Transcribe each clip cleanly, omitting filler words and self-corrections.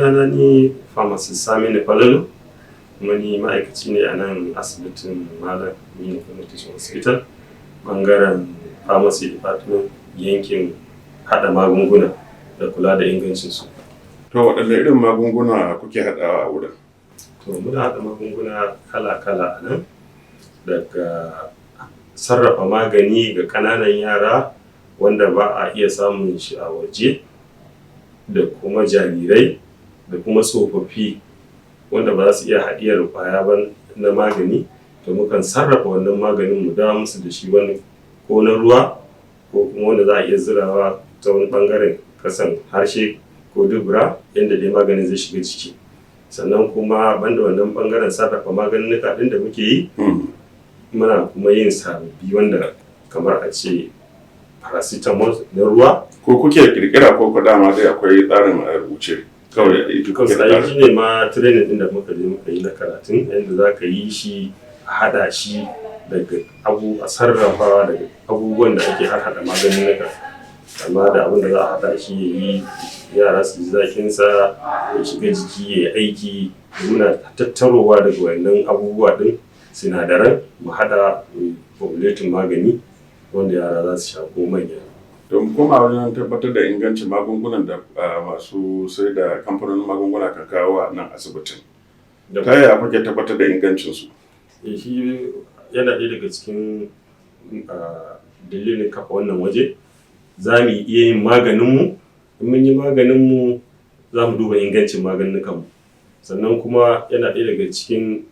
sunana ni pharmacist Saminu Falalu, kuma ni ma'aikaci ne a nan asibitin Malam Aminu Kano Teaching Hospital, ɓangaren pharmacy department, yankin haɗa magunguna da kula da ingancinsu. To waɗanne irin magunguna kuke haɗawa a wurin? To muna haɗa magunguna kala-kala a nan, daga sarrafa magani ga ƙananan yara wanda ba a iya samun shi a waje, da kuma jarirai, da kuma tsofaffi wanda ba za su iya haɗiyar ƙwaya ba na magani, to mukan sarrafa wannan maganin mu dawo musu da shi wani ko na ruwa ko kuma wanda za a iya zirawa ta wani ɓangaren kasan harshe ko dubura yadda dai maganin zai shiga jiki. Sannan kuma banda wannan ɓangaren sarrafa maganinnika ɗin da muke yi, muna kuma yin sababbi wanda kamar a ce paracetamol na ruwa. Ko kuke kirkira ko ku dama dai akwai tsarin a rubuce kawai aiki ne ma training din da muka je muka yi na karatun yadda za ka yi shi a haɗa shi daga a sarrafa daga abubuwan da ake harhaɗa maganinnika, amma da abin da za a haɗa shi ya yi yara su ji zaƙinsa ya shiga jiki ya yi aiki. Muna tattarowa daga wannan abubuwa ɗin sinadaran mu haɗa formulating magani wanda yara za su sha ko manya. Don kuma wajen tabbatar da ingancin magungunan da masu sai da kamfanonin magunguna kan kawo a nan asibitin, ta yaya kuke tabbatar da ingancinsu? Shi yana ɗaya daga cikin dalilin kafa wannan waje. Za mu iya yin maganinmu, in mun yi maganinmu za mu duba ingancin maganinkanmu, sannan kuma yana ɗaya daga cikin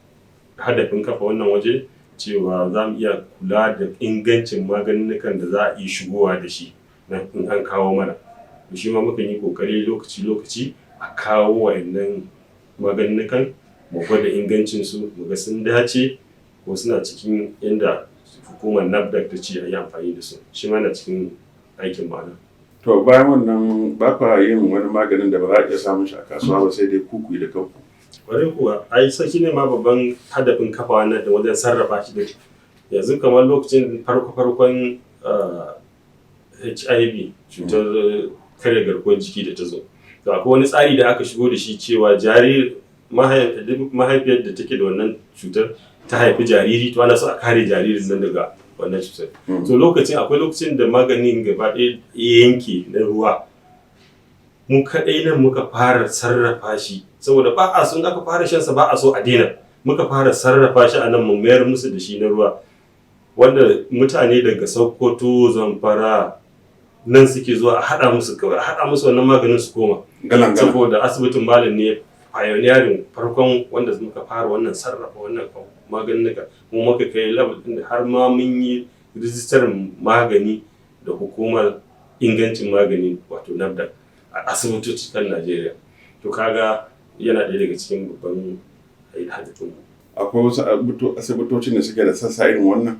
hadafin kafa wannan waje cewa za mu iya kula da ingancin maganinkan da za a iya shigowa da shi in an kawo mana. Shi ma mukan yi kokari lokaci-lokaci a kawo wa'annan maganinkan mu gwada ingancinsu mu ga sun dace ko suna cikin yadda hukumar NAFDAC ta ce a yi amfani da su. Shi ma na cikin aikin ma'ana. To bayan wannan ba kwa yin wani maganin da ba za a iya samun shi a kasuwa ba sai dai ku yi da kanku? Kwarai kuwa, ai shi ne ma babban hadafin kafa wannan da wajen sarrafa shi da yanzu kamar lokacin farkon HIV, cutar karya garkuwar jiki da ta zo. To akwai wani tsari da aka shigo da shi cewa mahaifiyar da take da wannan cutar ta haifi jariri, to ana so a kare jaririn nan daga wannan cutar. To akwai lokacin da maganin gaba ɗaya yanke na ruwa, mu kaɗai nan muka fara sarrafa shi saboda ba a so aka fara shansa ba a so a daina. Muka fara sarrafa shi a nan mu mayar musu da shi na ruwa, wanda mutane daga Sokoto, Zamfara nan suke zuwa a haɗa musu wannan maganin su koma. Saboda asibitin Malam ne pioneering farkon wanda muka fara wannan sarrafa wannan maganinnika, kuma muka kai level ɗin da har ma mun yi rijistar magani da hukumar ingancin magani wato NAFDAC a asibitoci kan Najeriya. To kaga yana ɗaya daga cikin babban hadafin. Akwai wasu asibitocin da suke da sassa irin wannan?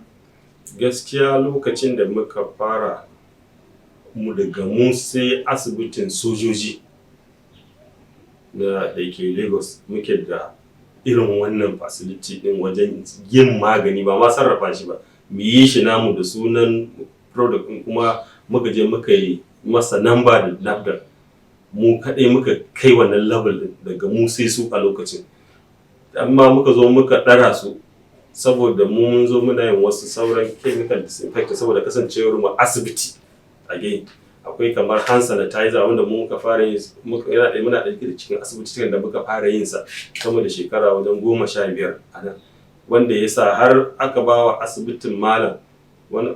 Gaskiya lokacin da muka fara daga mu sai asibitin sojoji da ke Lagos muke da irin wannan facility din wajen yin magani, ba ma sarrafa shi ba, mu yi shi namu da sunan product din, kuma muka je muka yi masa namba da NAFDAC. Mu kaɗai muka kai wannan level din daga mu sai su a lokacin, amma muka zo muka ɗara su saboda mun zo muna yin wasu sauran chemical disinfectant saboda kasancewar mu asibiti. Again akwai kamar hand sanitizer wanda muka fara yin muna ɗauke da cikin asibiti da muka fara yin sa sama da shekara wajen 15 a nan, wanda ya sa har aka ba wa asibitin Malam wani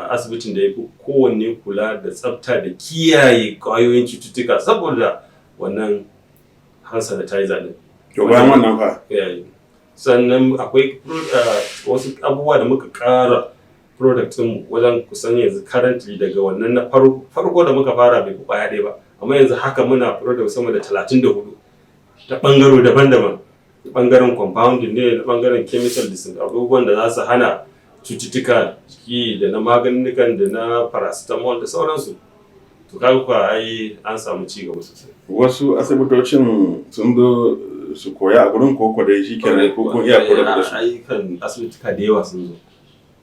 asibitin da ya fi kowanne kula da tsafta da kiyaye ƙwayoyin cututtuka saboda wannan hand sanitizer din. To bayan wannan fa? Sannan akwai wasu abubuwa da muka ƙara product ɗin wajen kusan yanzu currently daga wannan na farko da muka fara bai kwaya ɗaya ba, amma yanzu haka muna product sama da 34 ta ɓangaro daban-daban. Ɓangaren compounding ne, da ɓangaren chemical disinfectant, abubuwan da za su hana cututtuka ciki da na maganinnikan da na paracetamol da sauransu. To kaga kuwa ai an samu ci gaba sosai. Wasu asibitocin sun zo su koya a gurin koko dai shi kenan ko kun iya koyar da su? Ayyukan asibitika da yawa sun zo,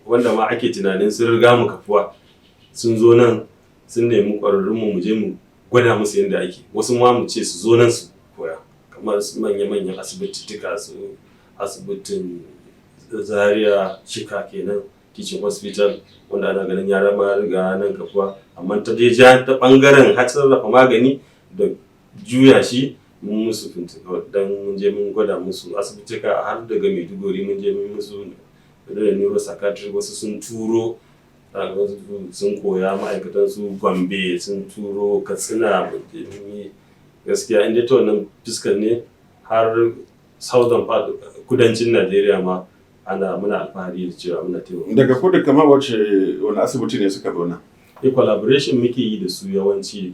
wanda ma ake tunanin sun riga mu kafuwa, sun zo nan sun nemi ƙwararrun mu je mu gwada musu yadda ake. Wasu ma mu ce su zo nan su manya-manyan asibitittuka su asibitin Zaria Shika kenan teaching hospital wanda ana ganin ya riga nan kafuwa, amma ta bangaren sarrafa magani da juya shi mun musu dan mun je mun gwada musu asibitituka har daga Maiduguri mun je mun musu da neuropsychiatry, wasu sun turo sun koya, ma'aikatan su Gombe sun turo, Katsina gaskiya inda ta wannan fuskar ne har southern part kudancin Najeriya ma muna alfahari da cewa muna taimaka. Daga kudu kamar wani asibiti ne suka zo nan? Collaboration muke yi da su yawanci.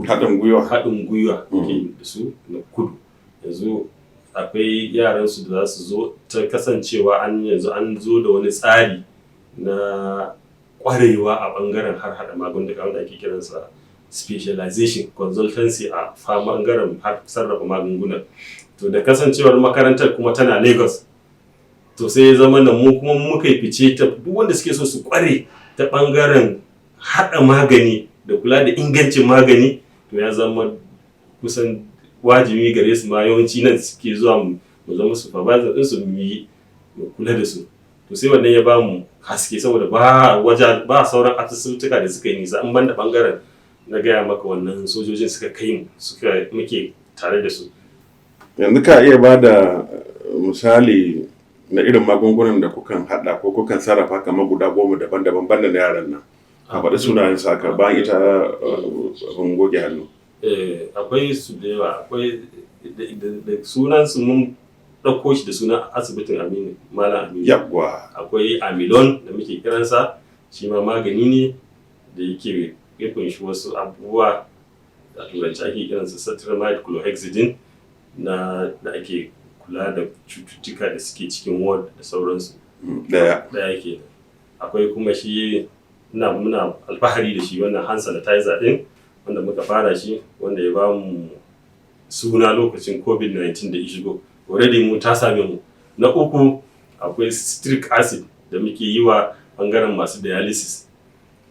Haɗin gwiwa muke yi da su na kudu. Yanzu akwai yaran su da za su zo ta kasancewa yanzu an zo da wani tsari na kwarewa a bangaren har hada magunguna wanda ake kiransa specialization consultancy a bangaren har sarrafa magunguna. To da kasancewar makarantar kuma tana Lagos, to sai ya zama nan mu kuma muka yi fice ta duk wanda suke so su kware ta bangaren hada magani da kula da ingancin magani, to ya zama kusan wajibi gare su ma yawanci nan suke zuwa mu zama supervisor din su mu kula da su. To sai wannan ya ba mu haske saboda ba sauran asibituka da suka yi nisa an banda bangaren na gaya maka wannan sojojin suka kai mu muke tare da su. Yanzu ka iya ba da misali na irin magungunan da kukan hada ko kukan sarrafa kamar guda 10 daban-daban banda na yaran nan, a faɗi sunayen su haka bayan ita abin goge hannu. Akwai su da yawa, akwai da sunan su mun ɗauko shi da sunan asibitin Aminu, Malam Aminu. Yawwa. Akwai Amilon da muke kiransa, shi ma magani ne da yake ya kunshi wasu abubuwa a turanci ake kiransa cetrimide chlorhexidine da ake kula da cututtuka da suke cikin ward da sauransu. Daya ke. Akwai kuma shi muna alfahari da shi wannan hand sanitizer din wanda muka fara shi, wanda ya ba mu suna lokacin COVID-19 da ya shigo. Already mu ta same mu. Na uku akwai citric acid da muke yi wa bangaren masu dialysis,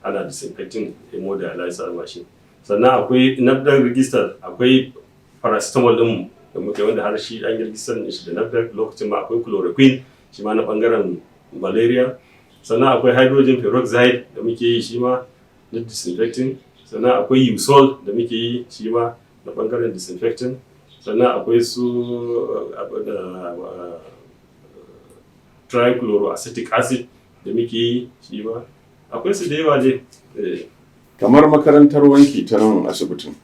ana disinfecting hemodialysis machine. Sannan akwai NAFDAC register, akwai paracetamol din da muke wanda har shi an yi register shi da NAFDAC. Lokacin ma akwai chloroquine shi ma na bangaren malaria. Sannan akwai hydrogen peroxide da muke yi shi ma na disinfecting. Sannan akwai Usol da muke yi shi ma na bangaren disinfecting. Sannan akwai su trichloroacetic acid da muke yi shi ma. Akwai su da yawa dai. Kamar makarantar wanki ta nan asibitin,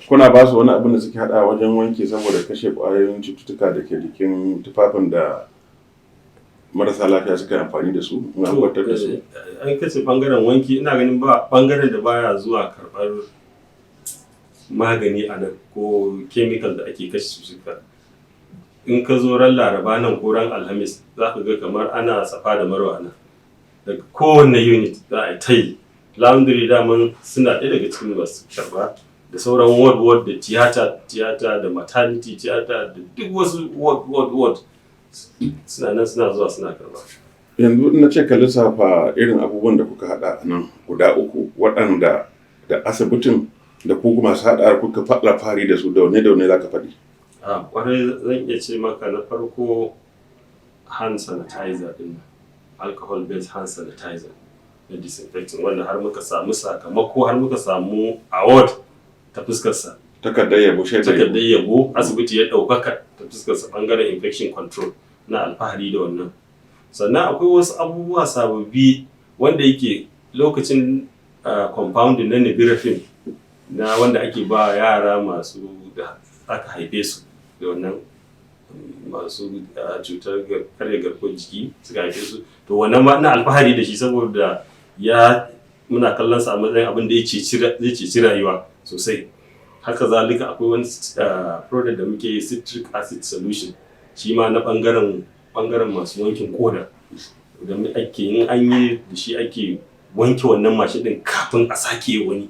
kuna ba su wani abin da suke hada wajen wanki saboda kashe kwayoyin cututtuka da ke jikin tufafin da marasa lafiya suka yi amfani da su? An kace bangaren wanki, ina ganin ba bangaren da baya zuwa karbar magani a nan ko chemical da ake kashe cututtuka. In ka zo ran Laraba nan ko ran Alhamis za ka ga kamar ana safa da marwa nan daga kowanne unit za a yi. Laundry daman suna ɗaya daga cikin masu karba, da sauran ward da tiyata da maternity tiyata da duk wasu ward suna nan suna zuwa suna karba. Yanzu na ce ka lissafa irin abubuwan da kuka hada a nan guda 3 waɗanda da asibitin da ku masu hada kuka faɗa fari da su da wane za ka faɗi? Kwarai zan iya ce maka na farko hand sanitizer din, alcohol based hand sanitizer na disinfecting, wanda har muka samu sakamako, har muka samu award ta fuskarsa. Takardar yabo asibiti ya ɗaukaka ta fuskarsa bangaren infection control, na alfahari da wannan. Sannan akwai wasu abubuwa sababbi wanda yake lokacin compounding na nevirapine na wanda ake ba yara masu da aka haife su da wannan masu cutar karya garkuwar jiki suka haife su, to wannan ma ina alfahari da shi saboda muna kallon sa a matsayin abin da zai ceci rayuwa sosai. Haka zalika akwai wani product da muke yi, citric acid solution, shi ma na bangaren masu wankin koda da ake an yi da shi ake wanke wannan mashin din kafin a sake wani.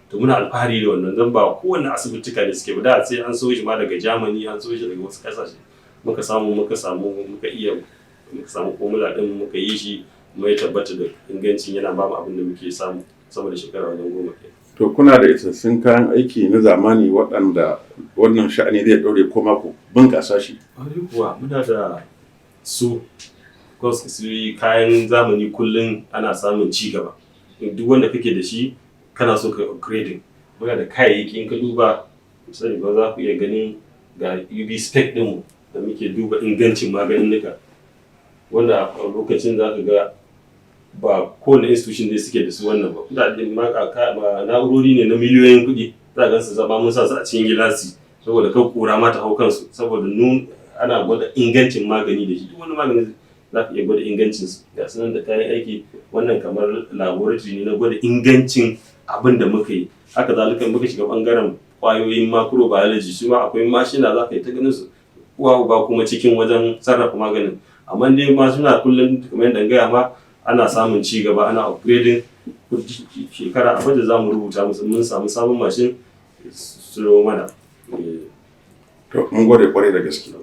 To muna alfahari da wannan, zan ba kowanne asibitika da suke da sai an so shi ma daga Germany, an so shi daga wasu kasashe. Muka samu formula din muka yi shi, mai tabbata da ingancin yana ba mu abin da muke samu sama da shekara wajen 10 kenan. To kuna da isassun kayan aiki na zamani waɗanda wannan sha'ani zai ɗore ko mako bunƙasa shi? kuwa muna da su kayan zamani kullum ana samun ci gaba. Duk wanda kake da shi kana so ka upgrading. Muna da kayayyaki in ka duba misali ba za ku iya ganin ga UV spec ɗinmu da muke duba ingancin maganinnika wanda a lokacin za ka ga ba kowane institution ne suke da su wannan ba. Kudaden na'urori ne na miliyoyin kuɗi za a gansu zama mun sa su a cikin gilasi saboda kan kura ma ta hau kansu saboda ana gwada ingancin magani da shi. Duk wani magani za ka iya gwada ingancinsu. Ga su nan da kayan aiki wannan kamar laboratory ne na gwada ingancin abin da muka yi. Haka zalika muka shiga ɓangaren ƙwayoyin microbiology su ma akwai mashina za ka yi ta ganin su ba kuma cikin wajen sarrafa maganin. Amma dai mashina kullum kamar yadda gaya ma ana samun ci gaba ana upgrading shekara abin da za mu rubuta musu mun samu sabon mashin su mana. To mun gode kwarai da gaske.